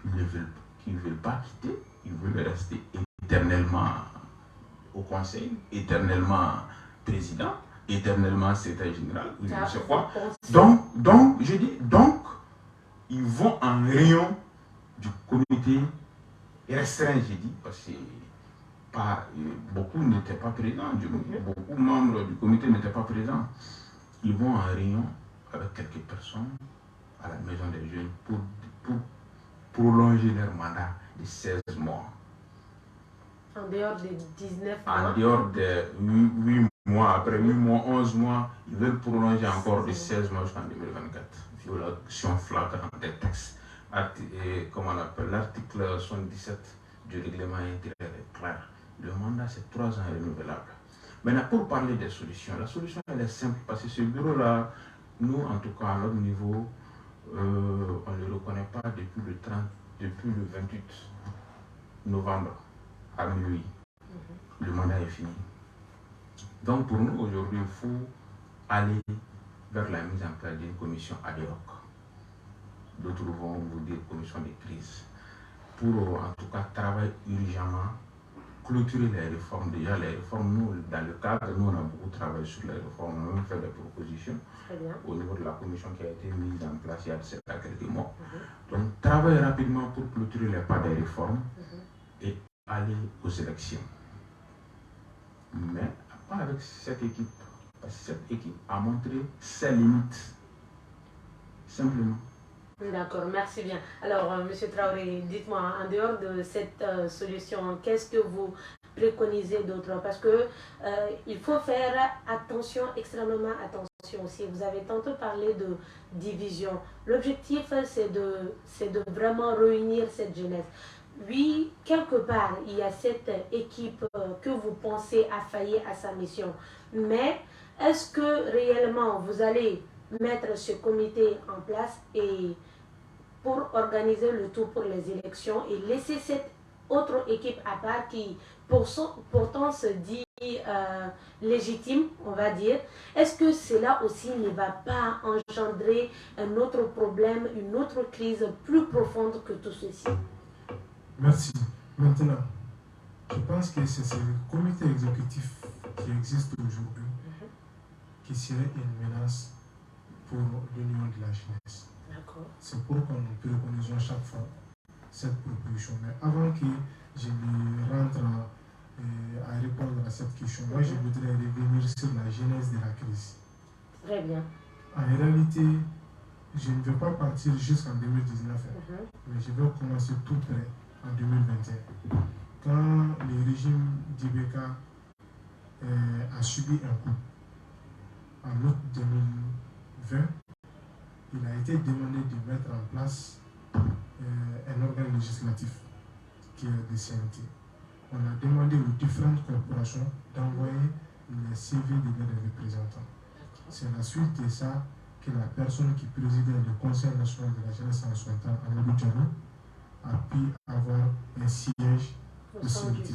qui ne veulent pas quitter, ils veulent rester éternellement au conseil, éternellement président, éternellement secrétaire général, ou je ne sais quoi. Donc, je dis, ils vont en rayon du comité restreint, j'ai dit, parce que beaucoup n'étaient pas présents, beaucoup de membres du comité n'étaient pas présents. Ils vont en rayon avec quelques personnes à la maison des jeunes pour prolonger leur mandat de 16 mois. En dehors des 19 mois. En dehors des 8 mois, après 8 mois, 11 mois, ils veulent prolonger encore de 16 mois jusqu'en 2024. Violation flagrante des textes. Comment on appelle l'article 77 du règlement intérieur est clair. Le mandat, c'est 3 ans renouvelable. Maintenant, pour parler des solutions, la solution, elle est simple parce que ce bureau-là, nous, en tout cas, à notre niveau, on ne le reconnaît pas depuis le 28 novembre à minuit, le mandat est fini. Donc pour nous aujourd'hui, il faut aller vers la mise en place d'une commission ad hoc. D'autres vont vous dire commission de crise. Pour en tout cas travailler urgemment, clôturer les réformes. Déjà les réformes, nous, dans le cadre, nous on a beaucoup travaillé sur les réformes, on a même fait des propositions au niveau de la commission qui a été mise en place il y a quelques mois. Donc travailler rapidement pour clôturer les pas des réformes et aller aux élections. Mais pas avec cette équipe, parce que cette équipe a montré ses limites. Simplement. D'accord, merci bien. Alors, M. Traoré, dites-moi, en dehors de cette solution, qu'est-ce que vous préconisez d'autre? Parce que il faut faire attention, extrêmement attention aussi. Vous avez tantôt parlé de division. L'objectif, c'est de vraiment réunir cette jeunesse. Oui, quelque part, il y a cette équipe que vous pensez a failli à sa mission. Mais est-ce que réellement vous allez mettre ce comité en place et pour organiser le tout pour les élections et laisser cette autre équipe à part qui pourtant se dit légitime, on va dire? Est-ce que cela aussi ne va pas engendrer un autre problème, une autre crise plus profonde que tout ceci? Merci. Maintenant, je pense que c'est ce comité exécutif qui existe aujourd'hui qui serait une menace pour l'union de la jeunesse. C'est pourquoi nous préconisons chaque fois cette proposition. Mais avant que je ne rentre à répondre à cette question, moi je voudrais revenir sur la genèse de la crise. Très bien. En réalité, je ne vais pas partir jusqu'en 2019, mais je vais commencer tout près, en 2021. Quand le régime d'Ibeka a subi un coup, en août 2020, il a été demandé de mettre en place un organe législatif qui est le CNT. On a demandé aux différentes corporations d'envoyer les CV de leurs représentants. C'est la suite de ça que la personne qui présidait le Conseil national de la jeunesse en son temps, Amadou Diallo, a pu avoir un siège au CNT.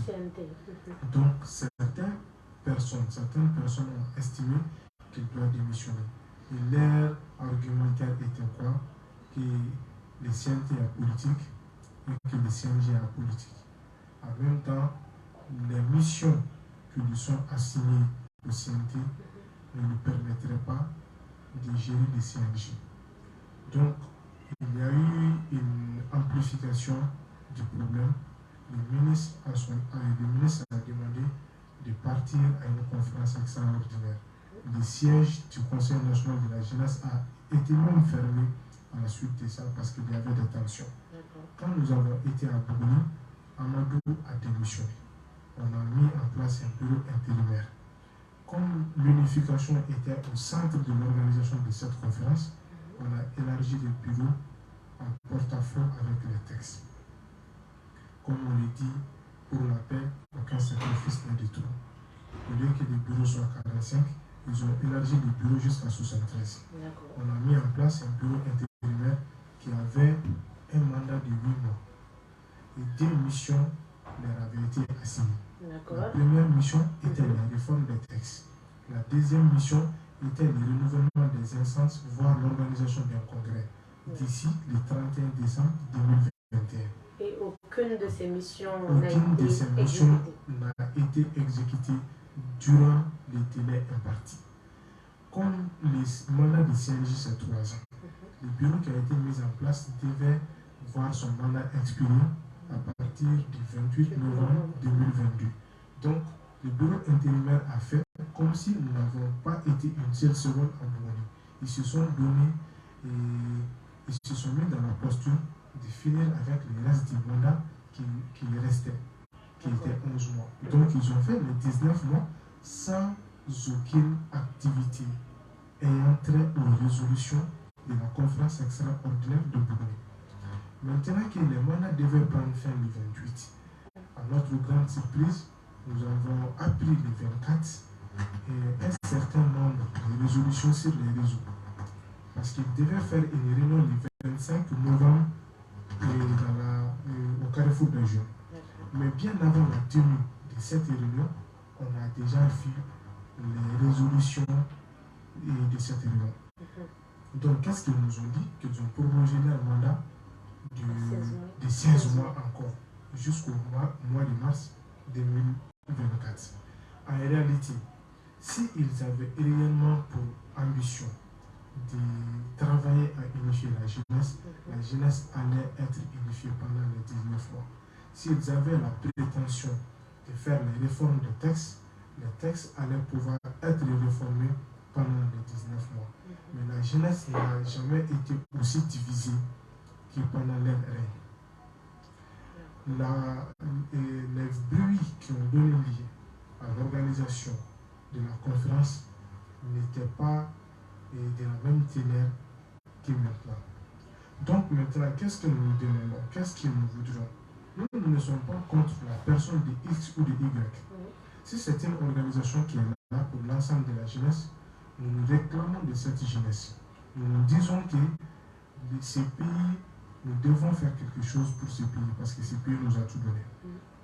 Donc certaines personnes ont estimé qu'il doit démissionner. Et leur argumentaire était quoi? Que le CNT est politique et que le CNG est politique. En même temps, les missions qui lui sont assignées au CNT ne lui permettraient pas de gérer le CNG. Donc, il y a eu une amplification du problème. Le ministre a demandé de partir à une conférence extraordinaire. Le siège du Conseil national de la jeunesse a été même fermé à la suite de ça parce qu'il y avait des tensions. Quand nous avons été à Bougoni, Amadou a démissionné. On a mis en place un bureau intérimaire. Comme l'unification était au centre de l'organisation de cette conférence, on a élargi le bureau en porte-à-faux avec les textes. Comme on l'a dit, pour la paix, aucun sacrifice n'est détourné. Au lieu que le bureau soit 45, ils ont élargi le bureau jusqu'à 73. On a mis en place un bureau intérimaire qui avait un mandat de 8 mois. Et 2 missions leur avaient été assignées. La première mission était la réforme des textes. La deuxième mission était le renouvellement des instances, voire l'organisation d'un congrès d'ici le 31 décembre 2021. Et aucune de ces missions n'a été exécutée durant les délais impartis. Comme les mandats de CNJ c'est 3 ans, le bureau qui a été mis en place devait voir son mandat expirer à partir du 28 novembre 2022. Donc, le bureau intérimaire a fait comme si nous n'avons pas été une seule seconde en Bougoni. Ils se sont donnés et ils se sont mis dans la posture de finir avec le reste du mandat qui restait, qui était 11 mois. Donc, ils ont fait les 19 mois sans aucune activité ayant trait aux résolutions de la conférence extraordinaire de Bougoni. Maintenant que les mandats devaient prendre fin le 28, à notre grande surprise, nous avons appris le 24 et un certain nombre de résolutions sur les réseaux. Parce qu'ils devaient faire une réunion le 25 novembre au Carrefour des Jeunes. Mais bien avant la tenue de cette réunion, on a déjà vu les résolutions de cette réunion. Donc, qu'est-ce qu'ils nous ont dit? Qu'ils ont prolongé leur mandat de 16 mois encore, jusqu'au mois de mars 2024. En réalité, s'ils avaient réellement pour ambition de travailler à unifier la jeunesse allait être unifiée pendant les 19 mois. S'ils avaient la prétention de faire les réformes de textes, les textes allaient pouvoir être réformés pendant les 19 mois. Mais la jeunesse n'a jamais été aussi divisée que pendant leur règne. Les bruits qui ont donné lieu à l'organisation de la conférence n'étaient pas de la même teneur que maintenant. Donc maintenant, qu'est-ce que nous demandons? Qu'est-ce que nous voudrons? Nous ne sommes pas contre la personne de X ou de Y. Si c'est une organisation qui est là pour l'ensemble de la jeunesse, nous nous réclamons de cette jeunesse. Nous nous disons que ces pays, nous devons faire quelque chose pour ces pays parce que ces pays nous ont tout donné.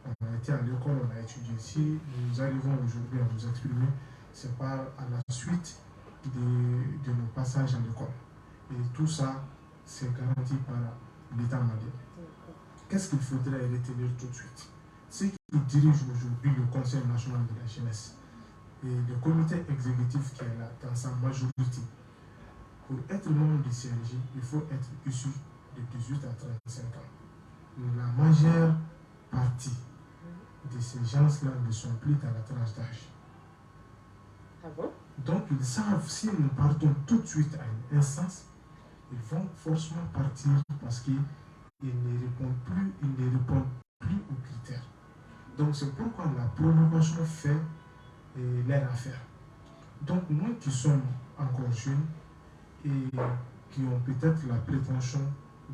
On a été à l'école, on a étudié. Si nous arrivons aujourd'hui à nous exprimer, c'est par à la suite de nos passages à l'école. Et tout ça, c'est garanti par l'État malien. Qu'est-ce qu'il faudrait retenir tout de suite? Ceux qui dirigent aujourd'hui le Conseil national de la jeunesse et le comité exécutif qui est là dans sa majorité, pour être membre du CNJ, il faut être issu de 18 à 35 ans. La majeure partie de ces gens-là ne sont plus dans la tranche d'âge. Ah bon? Donc ils savent, si nous partons tout de suite à une instance, ils vont forcément partir parce qu'ils ne répondent plus aux critères. Donc c'est pourquoi la prolongation fait leur affaire. Donc nous qui sommes encore jeunes et qui ont peut-être la prétention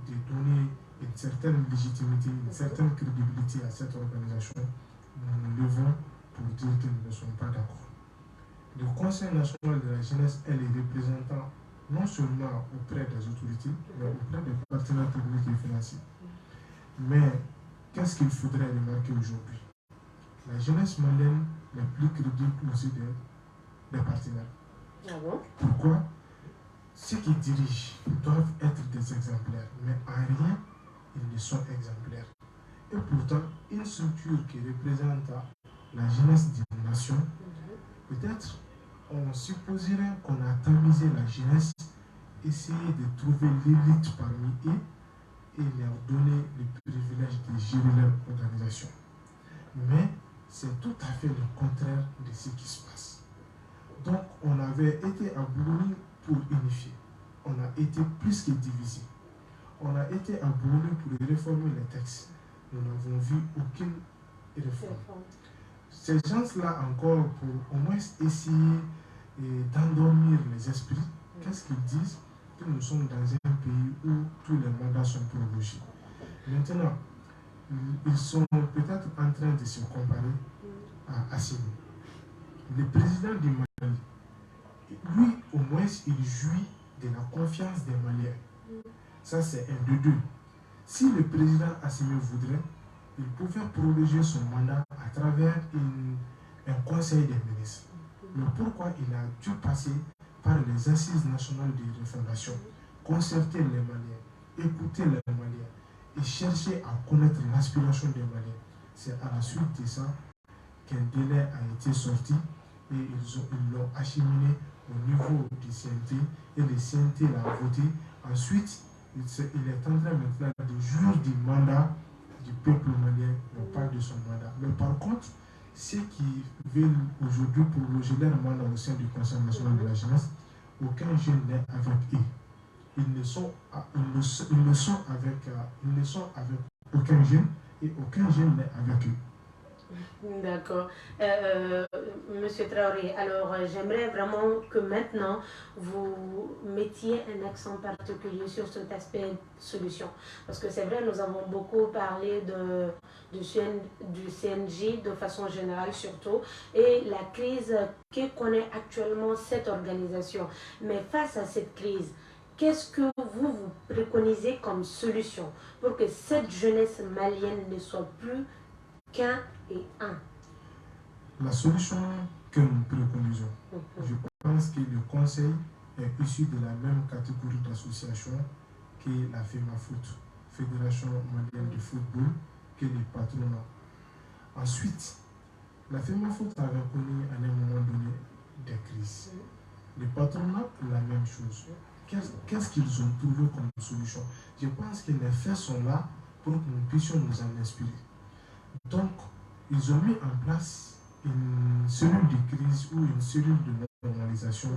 de donner une certaine légitimité, une certaine crédibilité à cette organisation, nous nous levons pour dire que nous ne sommes pas d'accord. Le Conseil national de la jeunesse est les représentants non seulement auprès des autorités, mais auprès des partenaires techniques et financiers. Mais qu'est-ce qu'il faudrait remarquer aujourd'hui? La jeunesse malienne n'est plus crédible aussi des partenaires. Ah bon? Pourquoi? Ceux qui dirigent doivent être des exemplaires, mais en rien, ils ne sont exemplaires. Et pourtant, une structure qui représente la jeunesse d'une nation, peut-être on supposerait qu'on a tamisé la jeunesse, essayer de trouver l'élite parmi eux et leur donner le privilège de gérer leur organisation. Mais c'est tout à fait le contraire de ce qui se passe. Donc on avait été à Burundi pour unifier. On a été plus que divisé. On a été à Burundi pour réformer les textes. Nous n'avons vu aucune réforme. Ces gens-là encore, pour au moins essayer d'endormir les esprits, qu'est-ce qu'ils disent? Que nous sommes dans un pays où tous les mandats sont prolongés. Maintenant, ils sont peut-être en train de se comparer à Assimi. Le président du Mali, lui au moins il jouit de la confiance des Maliens. Ça c'est un de deux. Si le président Assimi voudrait, il pouvait prolonger son mandat à travers un conseil des ministres. Mais pourquoi il a dû passer par les assises nationales de refondation, concerter les Maliens, écouter les Maliens et chercher à connaître l'aspiration des Maliens? C'est à la suite de ça qu'un délai a été sorti et ils l'ont acheminé au niveau du CNT et le CNT l'a voté. Ensuite, il est en train maintenant de jouir du mandat du peuple malien, non pas de son mandat. Mais par contre, ceux qui veulent aujourd'hui prolonger leur mandat au sein du Conseil national de la jeunesse, aucun jeune n'est avec eux. Ils ne sont avec aucun jeune et aucun jeune n'est avec eux. D'accord. Monsieur Traoré, alors j'aimerais vraiment que maintenant vous mettiez un accent particulier sur cet aspect solution. Parce que c'est vrai, nous avons beaucoup parlé du CNJ de façon générale surtout et la crise que connaît actuellement cette organisation. Mais face à cette crise, qu'est-ce que vous préconisez comme solution pour que cette jeunesse malienne ne soit plus qu'un et un. La solution que nous préconisons, je pense que le conseil est issu de la même catégorie d'association que la FEMAFOOT, Fédération malienne de football, que les patronats. Ensuite, la FEMAFOOT a reconnu à un moment donné des crises. Les patronats, la même chose. Qu'est-ce qu'ils ont trouvé comme solution? Je pense que les faits sont là pour que nous puissions nous en inspirer. Donc, ils ont mis en place une cellule de crise ou une cellule de normalisation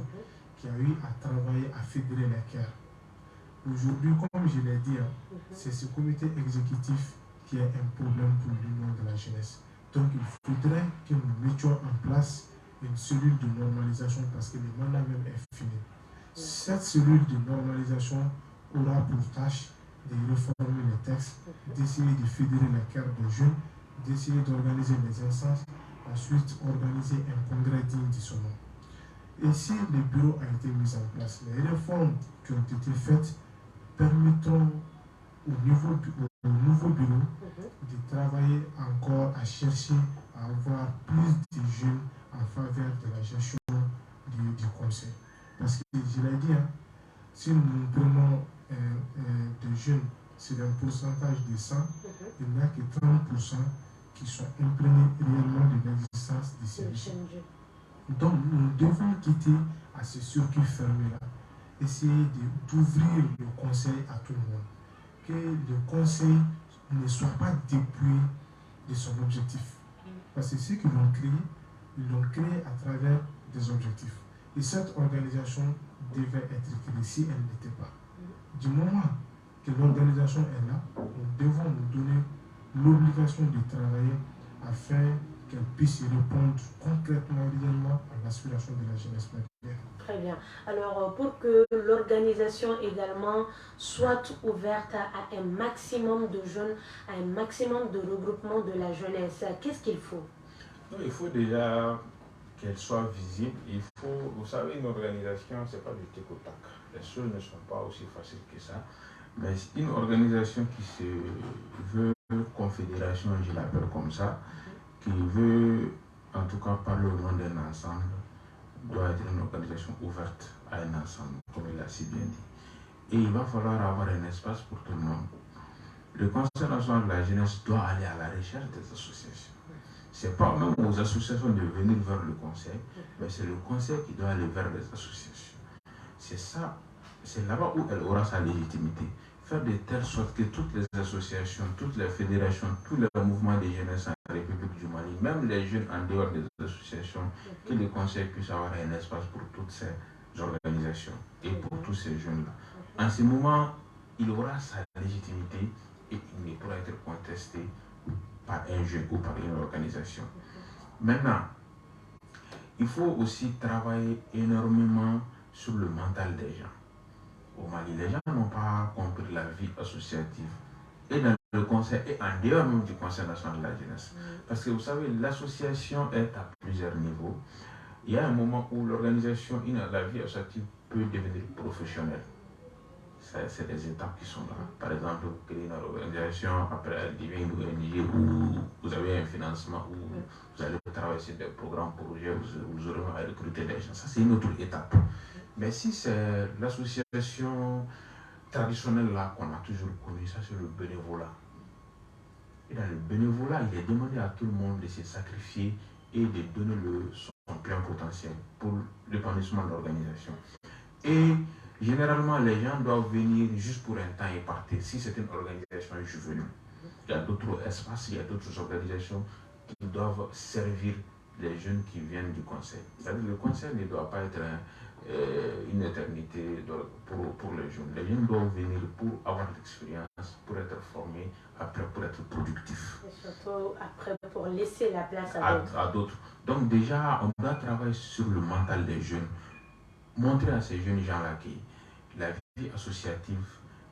qui a eu à travailler à fédérer les cœurs. Aujourd'hui, comme je l'ai dit, c'est ce comité exécutif qui est un problème pour l'union de la jeunesse. Donc, il faudrait que nous mettions en place une cellule de normalisation parce que le mandat même est fini. Cette cellule de normalisation aura pour tâche de réformer les textes, d'essayer de fédérer les cœurs des jeunes, d'essayer d'organiser les instances, ensuite organiser un congrès digne de son nom. Et si le bureau a été mis en place, les réformes qui ont été faites permettront au nouveau bureau de travailler encore à chercher à avoir plus de jeunes en faveur de la gestion du conseil. Parce que je l'ai dit, si nous prenons des jeunes sur un pourcentage de 100, il n'y a que 30% qui sont imprégnés réellement de l'existence de ces jeunes. Donc nous devons quitter à ce circuit fermé-là, essayer d'ouvrir le conseil à tout le monde. Que le conseil ne soit pas dépouillé de son objectif. Parce que ceux qui l'ont créé, ils l'ont créé à travers des objectifs. Et cette organisation devait être créée si elle n'était pas. Du moment que l'organisation est là, nous devons nous donner l'obligation de travailler afin qu'elle puisse répondre concrètement, réellement à l'aspiration de la jeunesse malienne. Très bien. Alors, pour que l'organisation également soit ouverte à un maximum de jeunes, à un maximum de regroupement de la jeunesse, qu'est-ce qu'il faut? Il faut déjà qu'elle soit visible. Il faut, vous savez, une organisation, ce n'est pas du tic au tac. Les choses ne sont pas aussi faciles que ça. Mais une organisation qui se veut confédération, je l'appelle comme ça, qui veut en tout cas parler au nom d'un ensemble, doit être une organisation ouverte à un ensemble, comme il a si bien dit. Et il va falloir avoir un espace pour tout le monde. Le Conseil national de la jeunesse doit aller à la recherche des associations. Ce n'est pas même aux associations de venir vers le Conseil, mais c'est le Conseil qui doit aller vers les associations. C'est ça, c'est là-bas où elle aura sa légitimité. Faire de telle sorte que toutes les associations, toutes les fédérations, tous les mouvements de jeunesse en République du Mali, même les jeunes en dehors des associations, que le Conseil puisse avoir un espace pour toutes ces organisations et pour tous ces jeunes-là. En ce moment, il aura sa légitimité et il ne pourra être contesté par un jeune ou par une organisation. Maintenant, il faut aussi travailler énormément sur le mental des gens. Au Mali, les gens n'ont pas compris la vie associative et dans le conseil et en dehors même du Conseil national de la jeunesse. Parce que vous savez, l'association est à plusieurs niveaux. Il y a un moment où l'organisation, la vie associative peut devenir professionnelle. C'est des étapes qui sont là. Par exemple, vous créez une organisation, après elle devient une ONG où vous avez un financement, où vous allez travailler sur des programmes, projets, vous aurez à recruter des gens. Ça, c'est une autre étape. Mais si c'est l'association traditionnelle là qu'on a toujours connue, ça c'est le bénévolat. Et dans le bénévolat, il est demandé à tout le monde de se sacrifier et de donner son plein potentiel pour l'épanouissement de l'organisation. Et généralement, les gens doivent venir juste pour un temps et partir. Si c'est une organisation juvénile, il y a d'autres espaces, il y a d'autres organisations qui doivent servir les jeunes qui viennent du conseil. C'est-à-dire que le conseil ne doit pas être une éternité pour les jeunes. Les jeunes doivent venir pour avoir l'expérience, pour être formés, après pour être productifs. Et surtout après pour laisser la place à d'autres. Donc déjà, on doit travailler sur le mental des jeunes. Montrer à ces jeunes gens-là que la vie associative,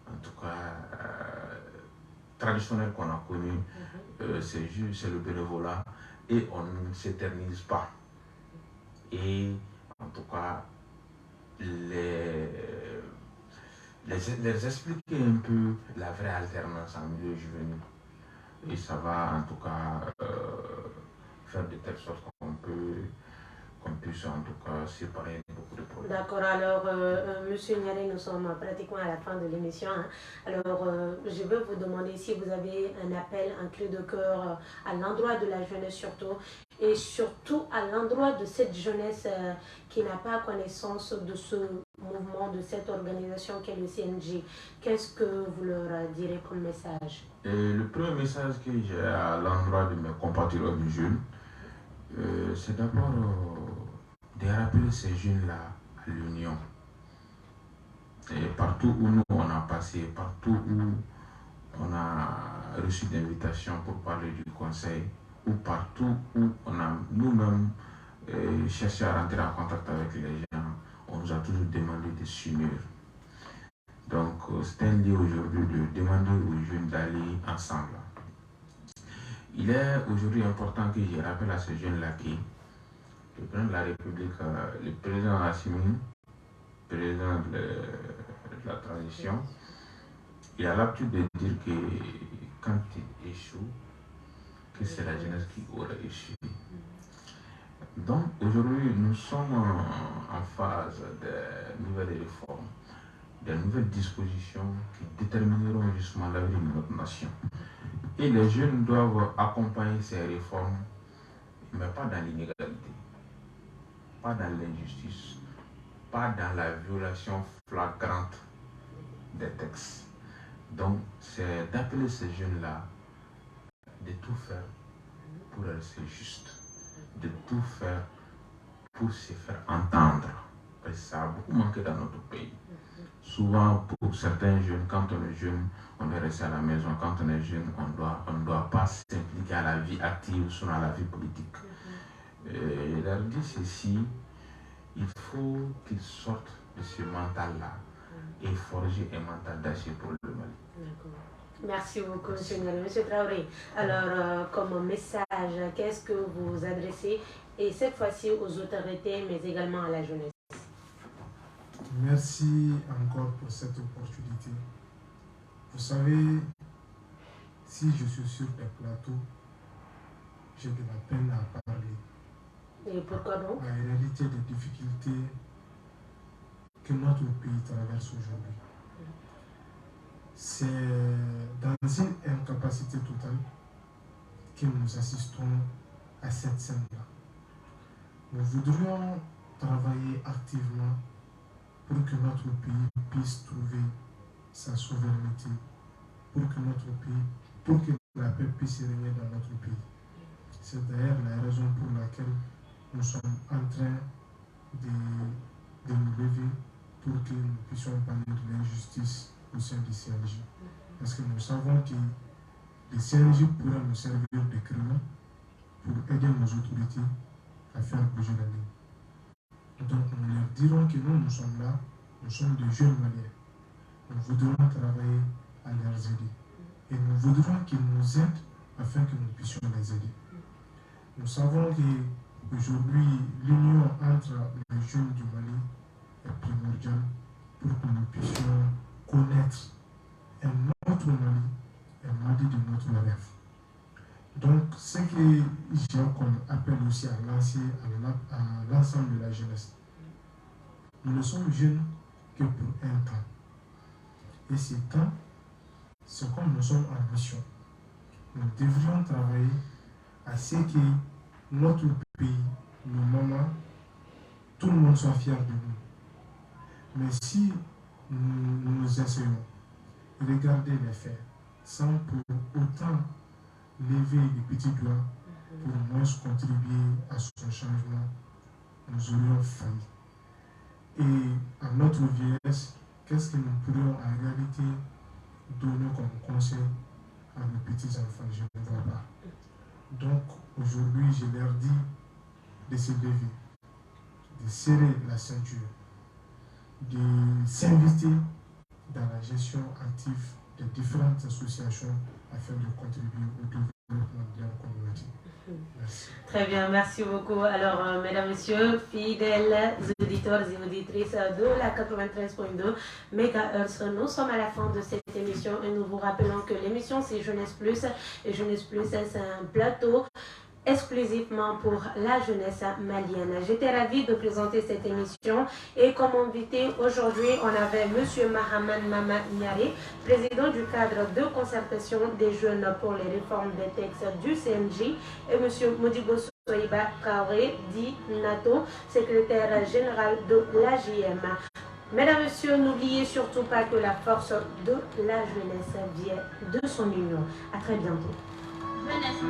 en tout cas traditionnelle qu'on a connue, c'est le bénévolat et on ne s'éternise pas. Et en tout cas, les expliquer un peu la vraie alternance en milieu juvénile. et ça va en tout cas faire de telle sorte qu'on puisse en tout cas séparer beaucoup de problèmes. D'accord, alors Monsieur Niaré, nous sommes pratiquement à la fin de l'émission. Hein. Alors je veux vous demander si vous avez un appel, un cri de cœur à l'endroit de la jeunesse surtout, et surtout à l'endroit de cette jeunesse qui n'a pas connaissance de ce mouvement, de cette organisation qu'est le CNJ. Qu'est-ce que vous leur direz comme message? Et le premier message que j'ai à l'endroit de mes compatriotes jeunes, c'est d'abord de rappeler ces jeunes-là à l'union. Et partout où nous on a passé, partout où on a reçu d'invitations pour parler du conseil, ou partout où on a nous-mêmes cherché à rentrer en contact avec les gens, on nous a toujours demandé de s'unir. Donc c'est un lieu aujourd'hui de demander aux jeunes d'aller ensemble. Il est aujourd'hui important que je rappelle à ces jeunes-là que le président de la République, le président Assimi, président de la transition, il a l'habitude de dire que quand il échoue, que c'est la jeunesse qui aurait échoué. Donc aujourd'hui, nous sommes en phase de nouvelles réformes, de nouvelles dispositions qui détermineront justement l'avenir de notre nation. Et les jeunes doivent accompagner ces réformes, mais pas dans l'inégalité, pas dans l'injustice, pas dans la violation flagrante des textes. Donc, c'est d'appeler ces jeunes-là de tout faire pour rester juste, de tout faire pour se faire entendre. Parce que ça a beaucoup manqué dans notre pays. Souvent, pour certains jeunes, quand on est jeune, on doit rester à la maison. Quand on est jeune, on ne doit pas s'impliquer à la vie active, sinon à la vie politique. Et leur dit ceci, il faut qu'ils sortent de ce mental-là et forger un mental d'acier pour le Mali. D'accord. Merci beaucoup, Monsieur Traoré. Alors, comme message, qu'est-ce que vous adressez, et cette fois-ci aux autorités, mais également à la jeunesse? Merci encore pour cette opportunité. Vous savez, si je suis sur des plateaux, j'ai de la peine à parler. Et pourquoi donc? La réalité des difficultés que notre pays traverse aujourd'hui. C'est dans une incapacité totale que nous assistons à cette scène-là. Nous voudrions travailler activement pour que notre pays puisse trouver sa souveraineté, pour que la paix puisse régner dans notre pays. C'est d'ailleurs la raison pour laquelle nous sommes en train de nous lever pour que nous puissions parler de l'injustice au sein du CNJ. Parce que nous savons que le CNJ pourra nous servir de créneau pour aider nos autorités à faire bouger la ligne. Donc nous leur dirons que nous sommes là, nous sommes des jeunes Maliens. Nous voudrons travailler à leur aider. Et nous voudrons qu'ils nous aident afin que nous puissions les aider. Nous savons qu'aujourd'hui, l'union entre les jeunes du Mali est primordiale pour que nous puissions connaître un autre Mali, un Mali de notre rêve. Donc, ce que j'ai comme appel aussi à lancer à l'ensemble de la jeunesse, nous ne sommes jeunes que pour un temps. Et ce temps, c'est comme nous sommes en mission. Nous devrions travailler à ce que notre pays, nos mamans, tout le monde soit fier de nous. Mais si nous essayons de regarder les faits sans pour autant lever les petits doigts pour moins contribuer à son changement, nous aurions failli. Et à notre vieillesse, qu'est-ce que nous pourrions en réalité donner comme conseil à nos petits-enfants? Je ne vois pas. Donc aujourd'hui, je leur dis de se lever, de serrer la ceinture, de s'investir dans la gestion active des différentes associations afin de contribuer au développement. notre communauté. Merci. Très bien, merci beaucoup. Alors, mesdames, messieurs, fidèles auditeurs et auditrices de la 93.2 MHz, nous sommes à la fin de cette émission et nous vous rappelons que l'émission c'est Jeunesse Plus et Jeunesse Plus c'est un plateau exclusivement pour la jeunesse malienne. J'étais ravie de présenter cette émission et comme invité aujourd'hui, on avait M. Mahaman Mama Nyari, président du cadre de concertation des jeunes pour les réformes des textes du CNJ et M. Modibo Soiba Kawe, dit NATO, secrétaire général de l'AJM. Mesdames et messieurs, n'oubliez surtout pas que la force de la jeunesse vient de son union. À très bientôt. Jeunesse.